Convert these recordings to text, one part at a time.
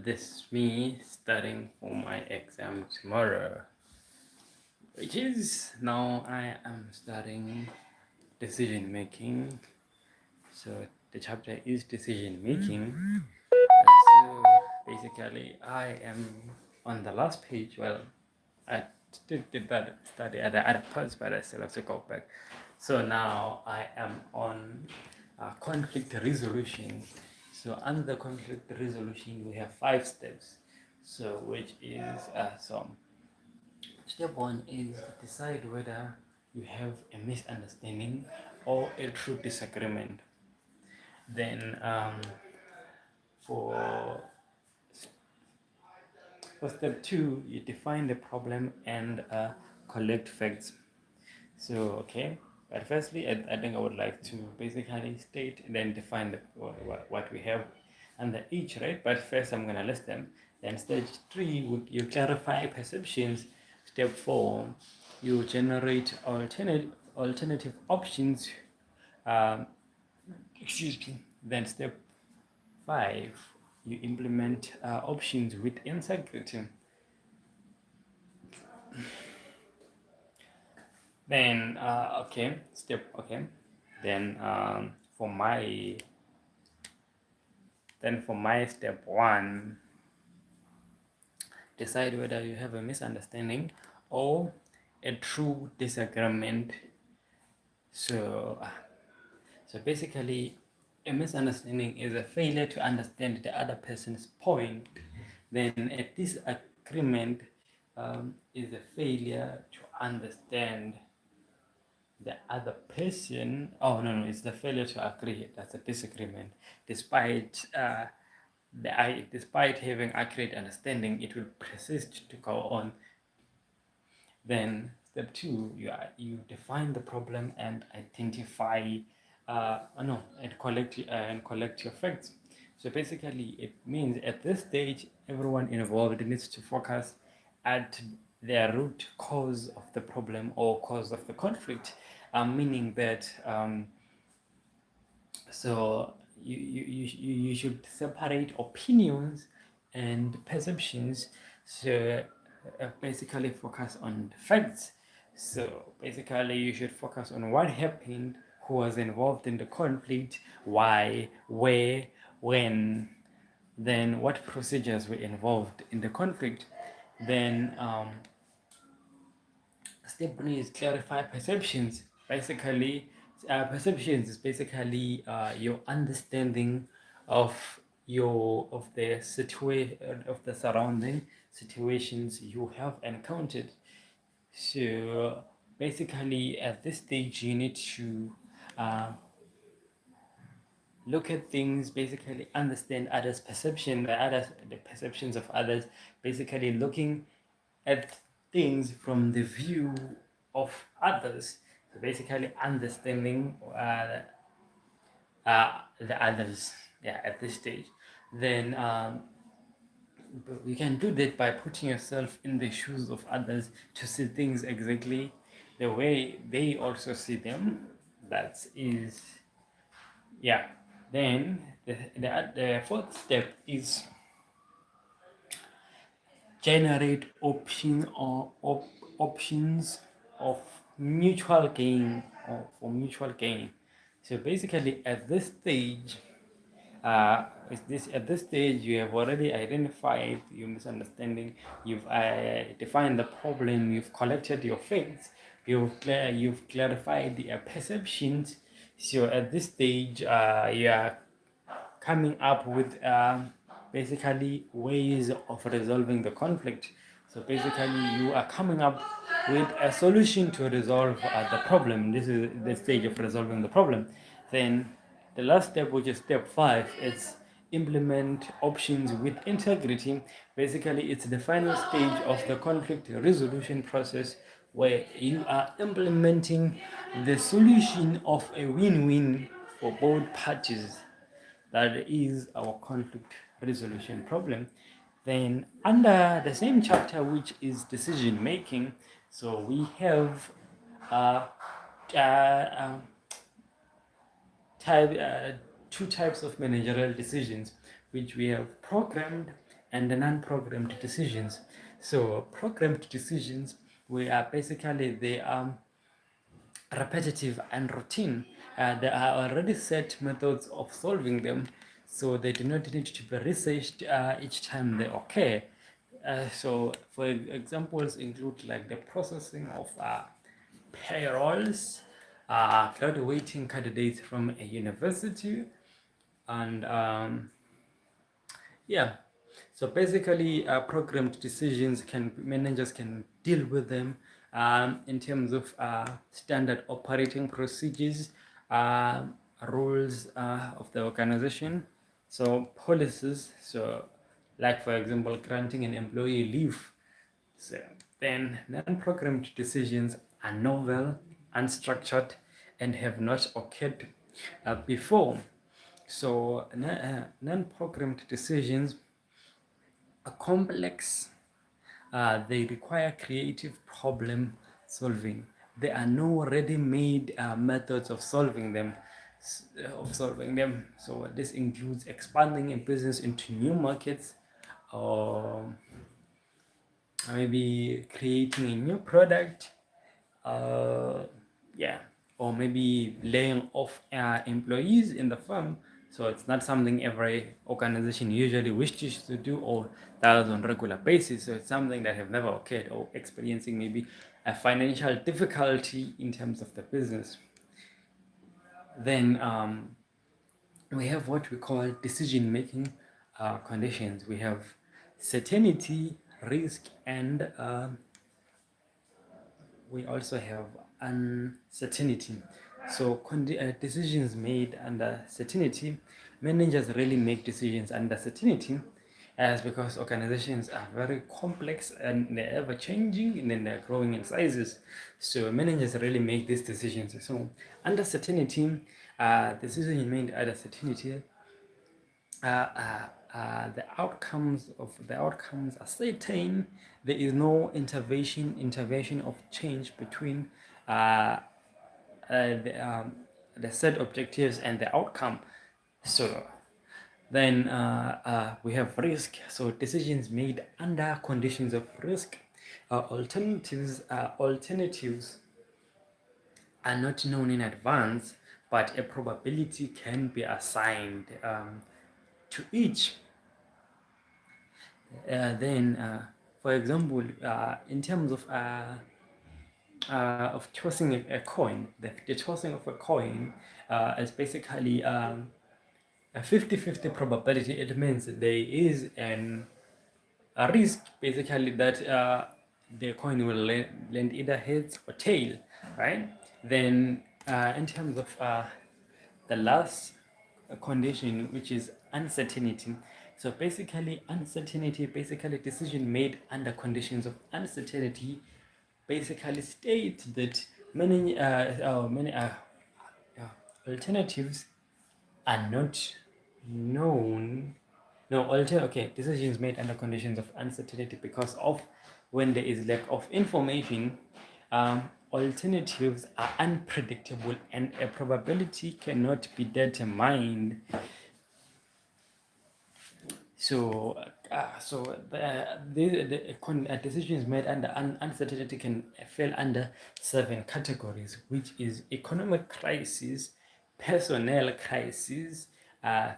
this is me studying for my exam tomorrow, which is now I am studying decision making. So the chapter is decision making. So basically, I am on the last page. Well, I did that study at the first, but I still have to go back. So now I am on conflict resolution. So under conflict resolution, we have 5 steps. So which is step one is decide whether you have a misunderstanding or a true disagreement. Then for for step two, you define the problem and collect facts. So, okay, but firstly, I think I would like to basically state and then define what we have under each, right? But first, I'm going to list them. Then, stage three, you clarify perceptions. Step four, you generate alternative options. Um, excuse me. Then, step five, you implement options with integrity. Then okay, step okay. Then for my step one, decide whether you have a misunderstanding or a true disagreement. So so basically, a misunderstanding is a failure to understand the other person's point. Then a disagreement is a failure to understand the other person. Oh no, it's the failure to agree. That's a disagreement. Despite despite having accurate understanding, it will persist to go on. Then step two, you define the problem and identify and collect your facts. So basically, it means at this stage, everyone involved needs to focus at the root cause of the problem or cause of the conflict, meaning that so you should separate opinions and perceptions. So basically focus on the facts. So basically you should focus on what happened, who was involved in the conflict, why, where, when, then what procedures were involved in the conflict. Then step three is clarify perceptions. Basically, perceptions is basically your understanding of the situation of the surrounding situations you have encountered. So basically, at this stage, you need to look at things, basically understand others' perception, the perceptions of others, basically looking at things from the view of others. So basically understanding the others, yeah, at this stage. Then but you can do that by putting yourself in the shoes of others to see things exactly the way they also see them. That is, yeah. Then the fourth step is generate options of mutual gain or for mutual gain. So basically, at this stage, at this stage you have already identified your misunderstanding. You've defined the problem. You've collected your facts. You've clarified the perceptions. So at this stage, you are coming up with basically ways of resolving the conflict. So basically, you are coming up with a solution to resolve the problem. This is the stage of resolving the problem. Then the last step, which is step five, is implement options with integrity. Basically, it's the final stage of the conflict resolution process where you are implementing the solution of a win-win for both parties. That is our conflict resolution problem. Then under the same chapter, which is decision making, so we have uh, uh, type, two types of managerial decisions, which we have programmed and the non-programmed decisions. So programmed decisions, we are basically they are repetitive and routine. There are already set methods of solving them, so they do not need to be researched each time they occur. So, for examples, include like the processing of payrolls, graduating candidates from a university, and yeah. So basically, programmed decisions can managers can deal with them in terms of standard operating procedures, uh, rules of the organization, so policies. So, like for example, granting an employee leave. So then, non-programmed decisions are novel, unstructured, and have not occurred before. So non-programmed decisions are complex. They require creative problem solving. There are no ready-made methods of solving them. So this includes expanding a business into new markets, or maybe creating a new product, uh, yeah, or maybe laying off employees in the firm. So it's not something every organization usually wishes to do or does on regular basis. So it's something that have never occurred, or experiencing maybe a financial difficulty in terms of the business. Then we have what we call decision making conditions. We have certainty, risk, and we also have uncertainty. So decisions made under certainty, managers really make decisions under certainty, as because organizations are very complex and they're ever changing and then they're growing in sizes. So managers really make these decisions. So under certainty, decisions made under certainty, the outcomes are certain. There is no intervention of change between uh, the set objectives and the outcome. So then we have risk. So decisions made under conditions of risk. Alternatives are not known in advance, but a probability can be assigned to each. Then, for example, in terms of tossing a coin, the tossing of a coin is basically a 50-50 probability. It means there is a risk basically that the coin will land either heads or tail, right? Then, in terms of the last condition, which is uncertainty. So basically, uncertainty, basically decision made under conditions of uncertainty, basically state that many alternatives are not known. No, okay, decisions made under conditions of uncertainty because of when there is lack of information. Alternatives are unpredictable and a probability cannot be determined. So, the decisions made under uncertainty can fall under 7 categories, which is economic crisis, personnel crisis,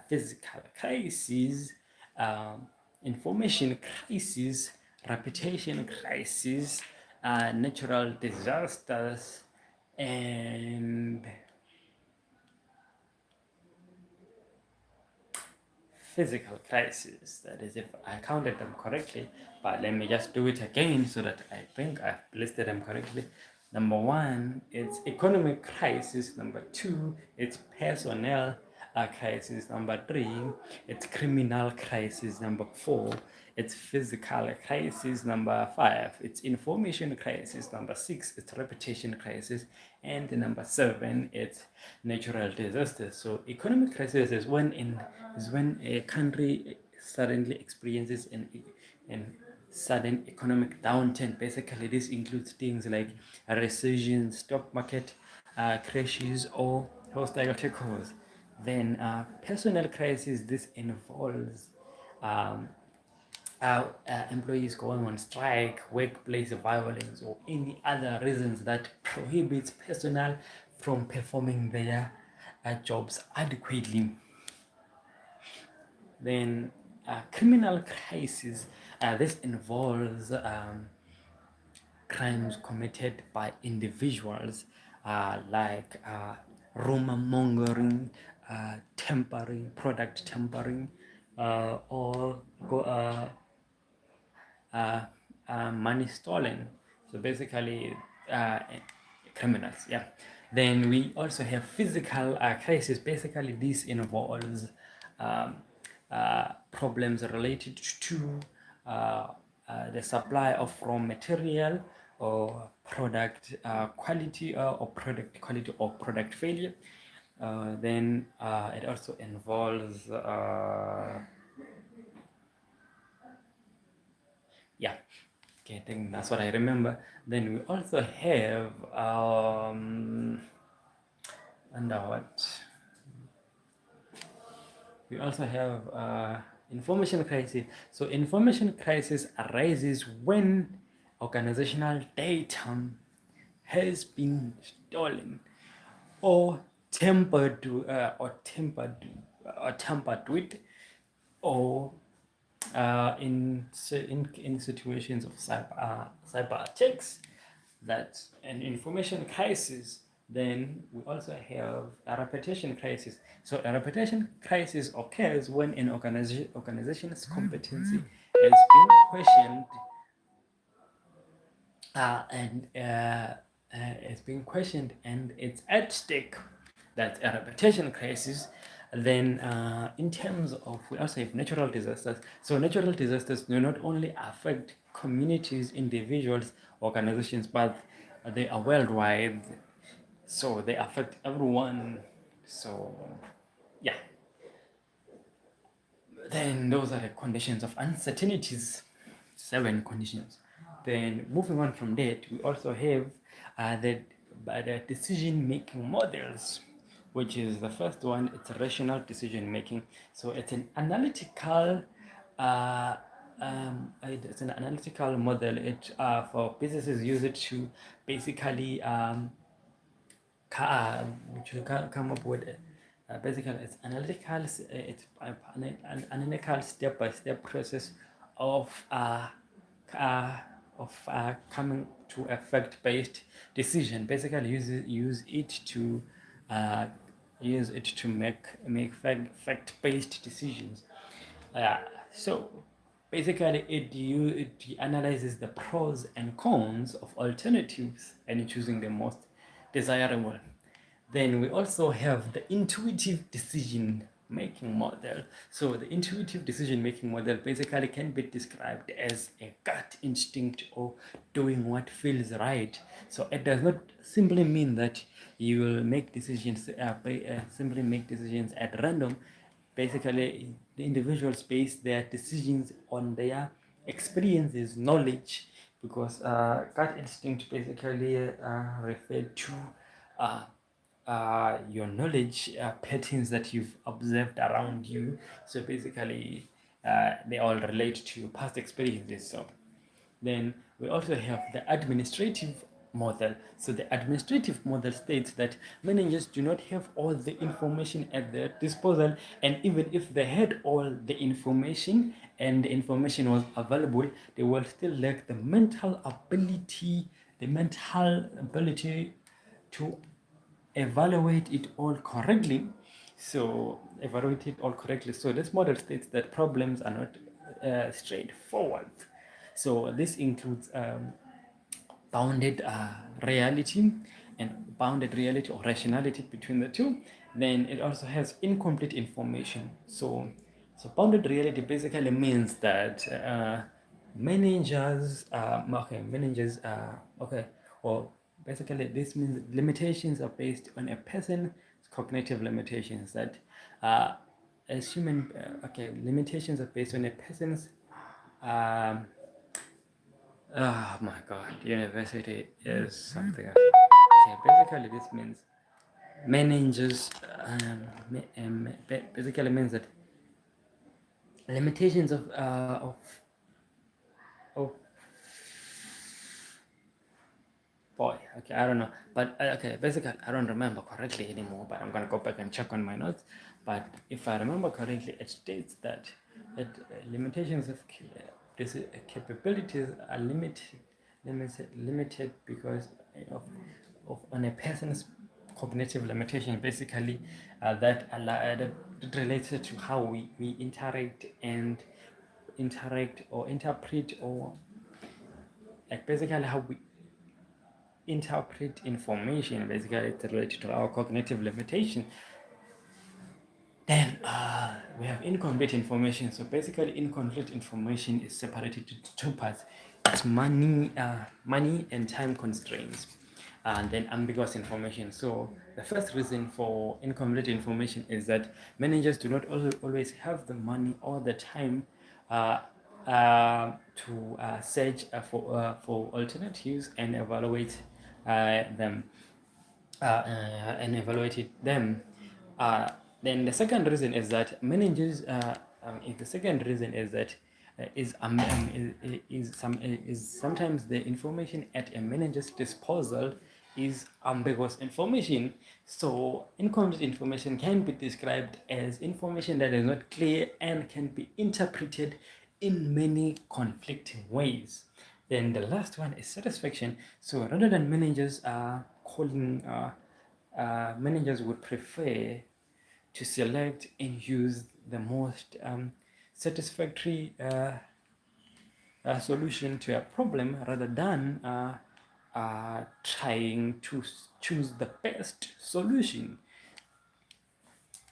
physical crisis, um, information crisis, reputation crisis, natural disasters, and physical crisis. That is, if I counted them correctly, but let me just do it again so that I think I've listed them correctly. Number one, it's economic crisis. Number two, it's personnel crisis. Number three, it's criminal crisis. Number four, it's physical crisis. Number five, it's information crisis. Number six, it's reputation crisis. And number seven, it's natural disasters. So economic crisis is when a country suddenly experiences an sudden economic downturn. Basically, this includes things like a recession, stock market crashes, or hostile takeovers. Then, personnel crisis. This involves um, employees going on strike, workplace violence, or any other reasons that prohibits personnel from performing their jobs adequately. Then criminal crisis, this involves crimes committed by individuals like rumor mongering, tampering, product tampering, or uh, money stolen. So basically, criminals. Yeah. Then we also have physical crisis. Basically, this involves um, problems related to the supply of raw material or product quality or product quality or product failure. Then it also involves yeah, okay, I think that's what I remember. Then we also have under what we also have information crisis. So information crisis arises when organizational data has been stolen or tampered with, or in situations of cyber attacks, that's an information crisis. Then we also have a reputation crisis. So a reputation crisis occurs when an organization's competency has been questioned and it's being questioned and it's at stake. That's a reputation crisis. Then, in terms of, we also have natural disasters. So, natural disasters do not only affect communities, individuals, organizations, but they are worldwide. So, they affect everyone. So, yeah. Then those are the conditions of uncertainties, 7 conditions. Then moving on from that, we also have the decision-making models, which is the first one. It's rational decision-making. So it's an analytical model. It for businesses use it to basically come up with basically it's an analytical step-by-step process of uh, coming to a fact-based decision. Basically uh, use it to make fact-based decisions. uh, so basically it analyzes the pros and cons of alternatives and choosing the most desirable. Then we also have the intuitive decision making model. So the intuitive decision making model basically can be described as a gut instinct or doing what feels right. So it does not simply mean that you will make decisions simply make decisions at random. Basically, the individuals base their decisions on their experiences, knowledge, because gut instinct basically refer to uh, your knowledge patterns that you've observed around you. So basically, they all relate to your past experiences. So then we also have the administrative model. So the administrative model states that managers do not have all the information at their disposal, and even if they had all the information and the information was available, they will still lack the mental ability to evaluate it all correctly. So evaluate it all correctly. So this model states that problems are not straightforward. So this includes bounded reality and bounded reality or rationality between the two. Then it also has incomplete information. So bounded reality basically means that okay, or basically this means limitations are based on a person's cognitive limitations. That as human, limitations are based on a person's um, oh my god, university is something else. Okay, basically this means managers basically means that limitations of Oh boy, okay, I don't know, but okay, basically, I don't remember correctly anymore. But I'm gonna go back and check on my notes. But if I remember correctly, it states that limitations of capabilities are limited because of, on a person's cognitive limitation, basically, that related to how we interact and interact or interpret or like basically how we interpret information. Basically it's related to our cognitive limitation. Then we have incomplete information. So basically incomplete information is separated into two parts. It's money and time constraints, and then ambiguous information. So the first reason for incomplete information is that managers do not always have the money or the time uh, to search for alternatives and evaluate them and evaluated them. Uh, then the second reason is that managers. The second reason is that is sometimes the information at a manager's disposal is ambiguous information. So incomplete information can be described as information that is not clear and can be interpreted in many conflicting ways. Then the last one is satisfaction. So rather than managers calling managers would prefer to select and use the most satisfactory solution to a problem rather than trying to choose the best solution.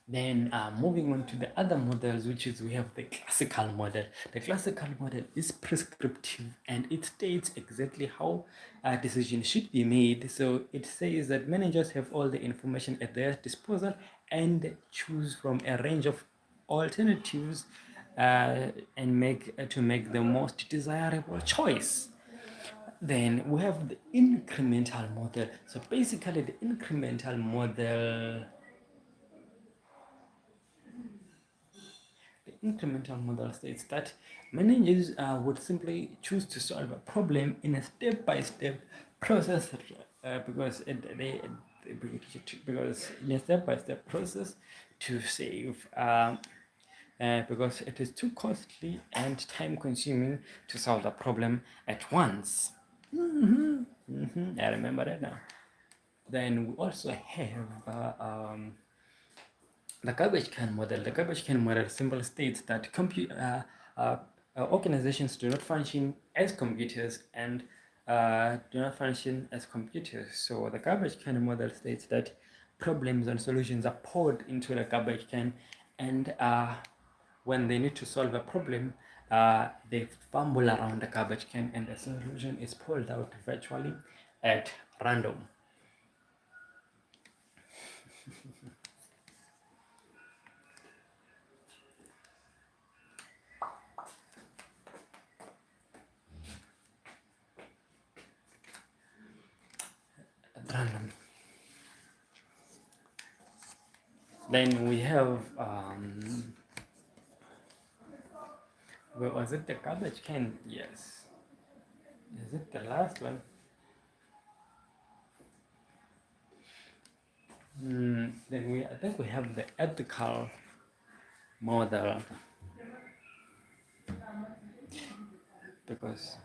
Then moving on to the other models, which is we have the classical model. The classical model is prescriptive and it states exactly how a decision should be made. So it says that managers have all the information at their disposal and choose from a range of alternatives and make the most desirable choice. Then we have the incremental model. So basically, the incremental model. The incremental model states that managers would simply choose to solve a problem in a step-by-step process because in a step-by-step process to save because it is too costly and time-consuming to solve the problem at once. I remember that now. Then we also have the garbage can model. The garbage can model simply states that organizations do not function as computers and do not function as computers. So the garbage can model states that problems and solutions are poured into the garbage can, and when they need to solve a problem, they fumble around the garbage can, and the solution is pulled out virtually at random. At random. Then we have well, was it the garbage can? Yes. Is it the last one? Then I think we have the ethical model because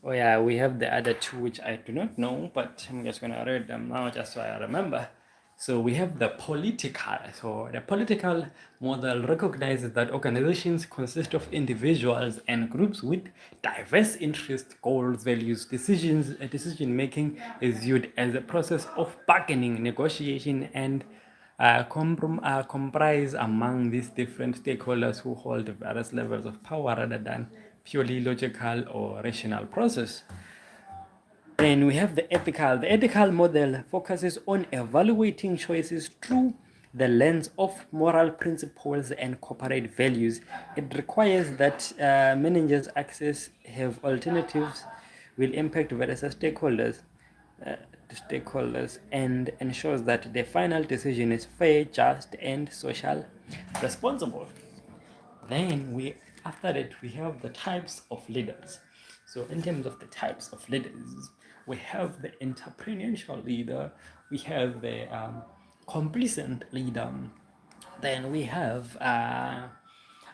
oh yeah, we have the other two which I do not know, but I'm just gonna read them now just so I remember. So we have the political. So the political model recognizes that organizations consist of individuals and groups with diverse interests, goals, values, decisions. Decision making is viewed as a process of bargaining, negotiation, and comprise among these different stakeholders who hold various levels of power rather than purely logical or rational process. Then we have the ethical. The ethical model focuses on evaluating choices through the lens of moral principles and corporate values. It requires that managers access have alternatives will impact various uh, stakeholders and ensures that the final decision is fair, just, and social responsible. Then we after that we have the types of leaders. So in terms of the types of leaders, we have the entrepreneurial leader, we have the complacent leader, then we have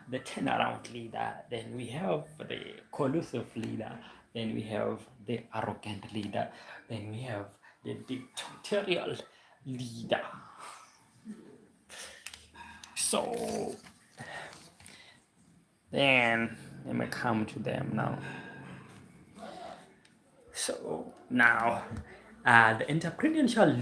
the turnaround leader, then we have the collusive leader, then we have the arrogant leader, then we have the dictatorial leader. So then let me come to them now. So now, the entrepreneurial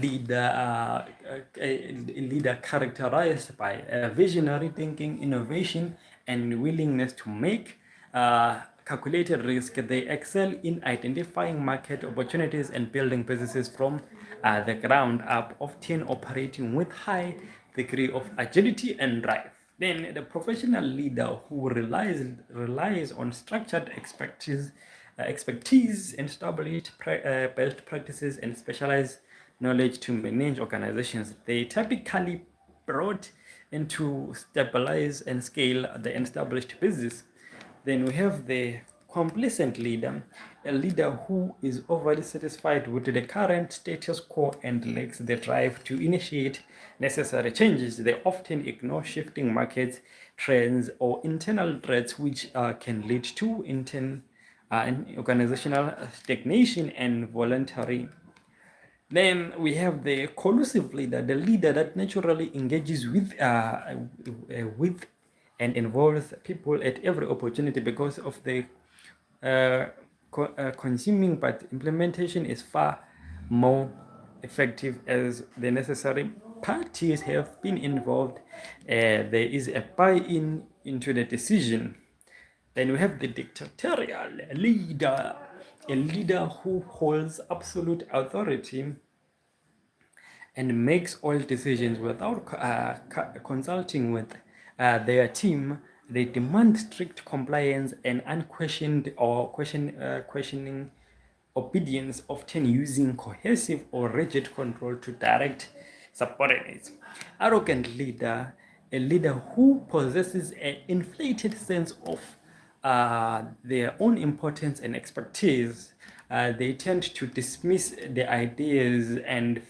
leader characterized by visionary thinking, innovation, and willingness to make calculated risk. They excel in identifying market opportunities and building businesses from the ground up, often operating with high degree of agility and drive. Then the professional leader who relies on structured expertise and established best practices and specialized knowledge to manage organizations. They typically brought in to stabilize and scale the established business. Then we have the complacent leader, a leader who is overly satisfied with the current status quo and lacks the drive to initiate necessary changes. They often ignore shifting markets, trends, or internal threats, which can lead to organizational stagnation and voluntary. Then we have the collusive leader, the leader that naturally engages with and involves people at every opportunity because of the uh, consuming, but implementation is far more effective as the necessary parties have been involved. There is a buy-in into the decision. Then we have the dictatorial leader, a leader who holds absolute authority and makes all decisions without consulting with their team. They demand strict compliance and unquestioned or questioning obedience, often using cohesive or rigid control to direct subordinates. Arrogant leader, a leader who possesses an inflated sense of their own importance and expertise. They tend to dismiss the ideas and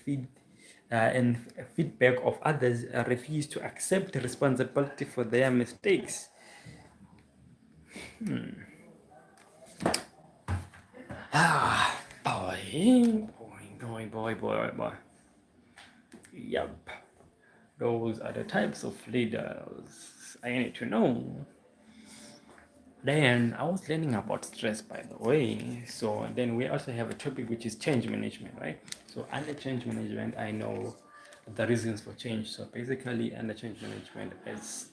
feedback of others, refuse to accept responsibility for their mistakes. Boy, boy. Yep. Those are the types of leaders I need to know. Then I was learning about stress, by the way. So then we also have a topic which is change management, right? So under change management, I know the reasons for change. So basically, under change management is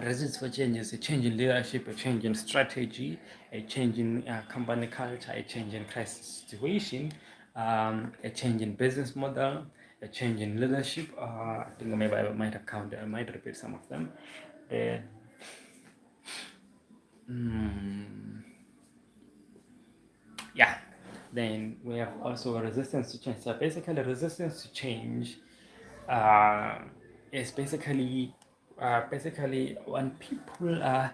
reasons for change is a change in leadership, a change in strategy, a change in company culture, a change in crisis situation, a change in business model, a change in leadership. I think maybe I might have counted, I might repeat some of them. Uh, yeah, then we have also resistance to change. So basically resistance to change uh, is basically when people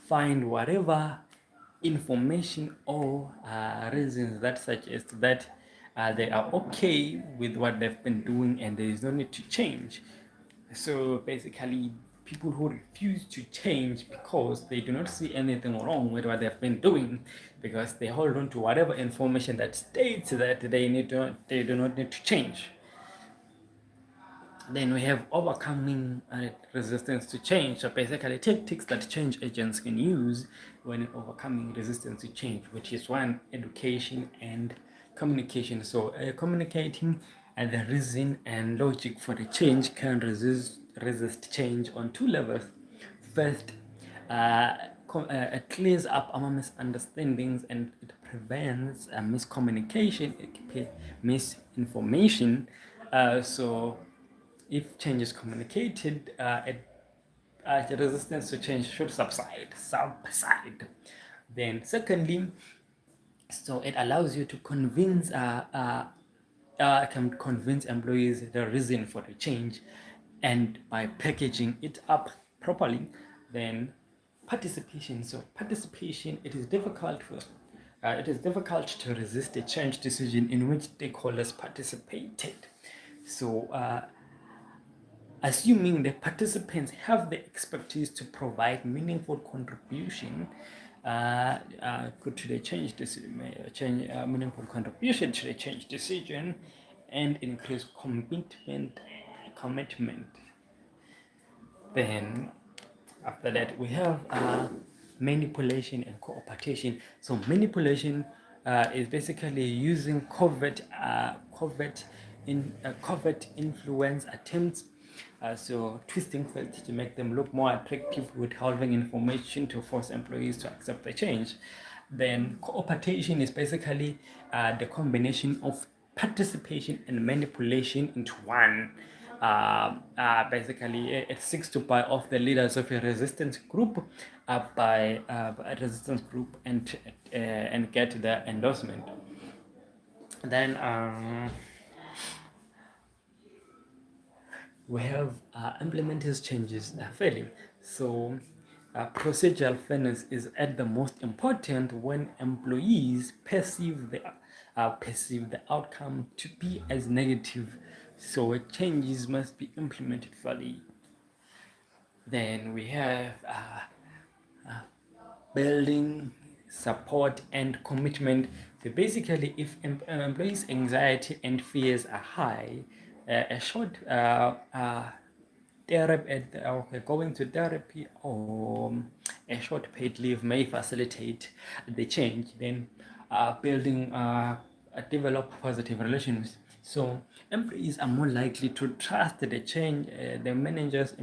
find whatever information or reasons that suggest that they are okay with what they've been doing and there is no need to change. So basically, people who refuse to change because they do not see anything wrong with what they've been doing, because they hold on to whatever information that states that they do not need to change. Then we have overcoming resistance to change. So basically, tactics that change agents can use when overcoming resistance to change, which is one, education and communication. So communicating and the reason and logic for the change can resist change on two levels. First, it clears up our misunderstandings and it prevents miscommunication, misinformation. So if change is communicated, the resistance to change should subside. Then secondly, so it allows you to can convince employees the reason for the change, and by packaging it up properly, then participation. So participation, it is difficult to resist a change decision in which stakeholders participated. So assuming the participants have the expertise to provide meaningful contribution to the meaningful contribution to the change decision, and increase commitment. Then after that we have manipulation and cooperation. So manipulation is basically using covert influence attempts, so twisting facts to make them look more attractive, withholding information to force employees to accept the change. Then cooperation is basically the combination of participation and manipulation into one. Basically, it seeks to buy off the leaders of a resistance group, by a resistance group, and get their endorsement. Then we have implementers changes failing. So procedural fairness is at the most important when employees perceive the outcome to be as negative. So changes must be implemented fairly. Then we have building support and commitment. So basically, if employees' anxiety and fears are high, a short going to therapy or a short paid leave may facilitate the change. Then building develop positive relations. So employees are more likely to trust the change. The managers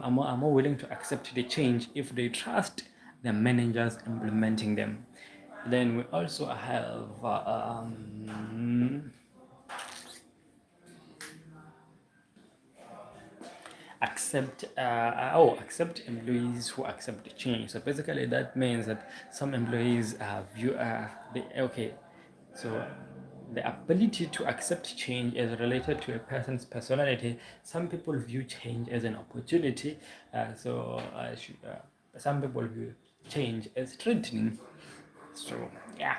are more willing to accept the change if they trust the managers implementing them. Then we also have accept employees who accept the change. So basically that means that some employees so the ability to accept change is related to a person's personality. Some people view change as an opportunity, some people view change as threatening. So yeah,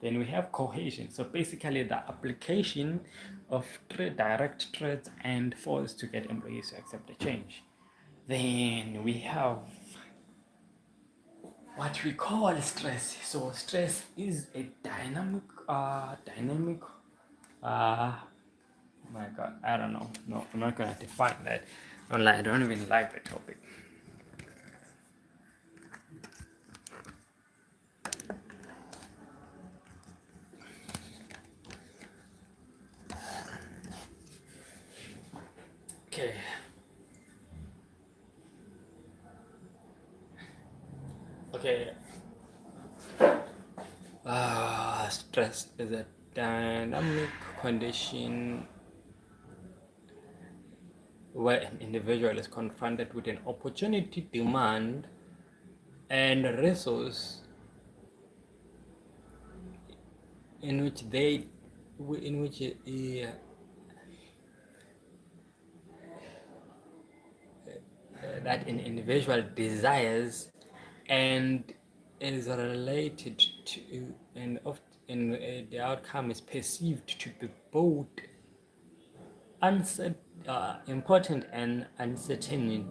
then we have cohesion. So basically the application of direct threats and force to get employees to accept the change. Then we have what we call stress. So stress is a dynamic my god, I don't know. No, I'm not gonna define that. I don't even like the topic. Okay. Okay. Stress is a dynamic condition where an individual is confronted with an opportunity, demand, and resource in which that an individual desires and is related to, and often the outcome is perceived to be both important and uncertain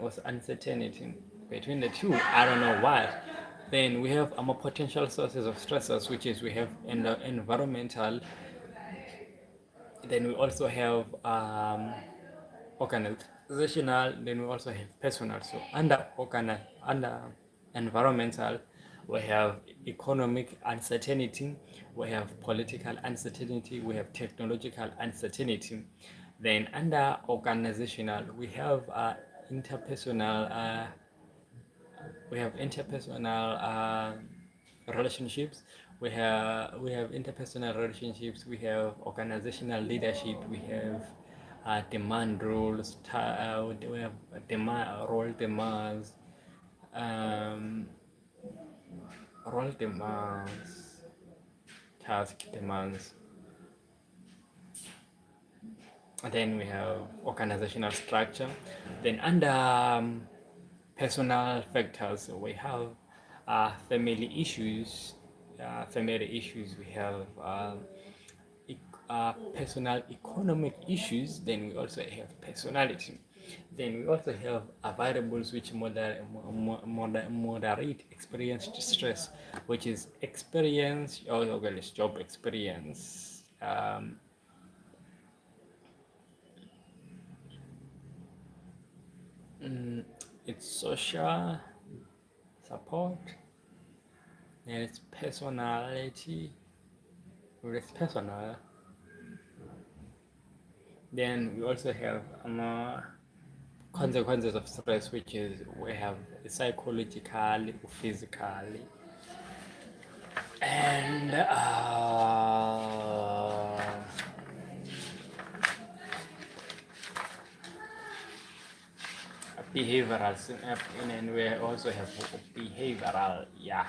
or uncertainty between the two. I don't know why. Then we have our potential sources of stressors, which is we have environmental. Then we also have organizational. Then we also have personal. So under environmental, we have economic uncertainty, we have political uncertainty, we have technological uncertainty. Then under organizational, we have interpersonal We have interpersonal relationships. We have interpersonal relationships. We have organizational leadership. We have demand roles. We have demand role demands. Um, role demands. Task demands. And then we have organizational structure. Then under personal factors, we have family issues. We have personal economic issues. Then we also have personality. Then we also have variables which moderate experienced stress, which is experience or job experience. It's social support, and it's personality. It's personal. Then we also have consequences of stress, which is we have psychologically, physically, and behavioral. And we also have behavioral. Yeah.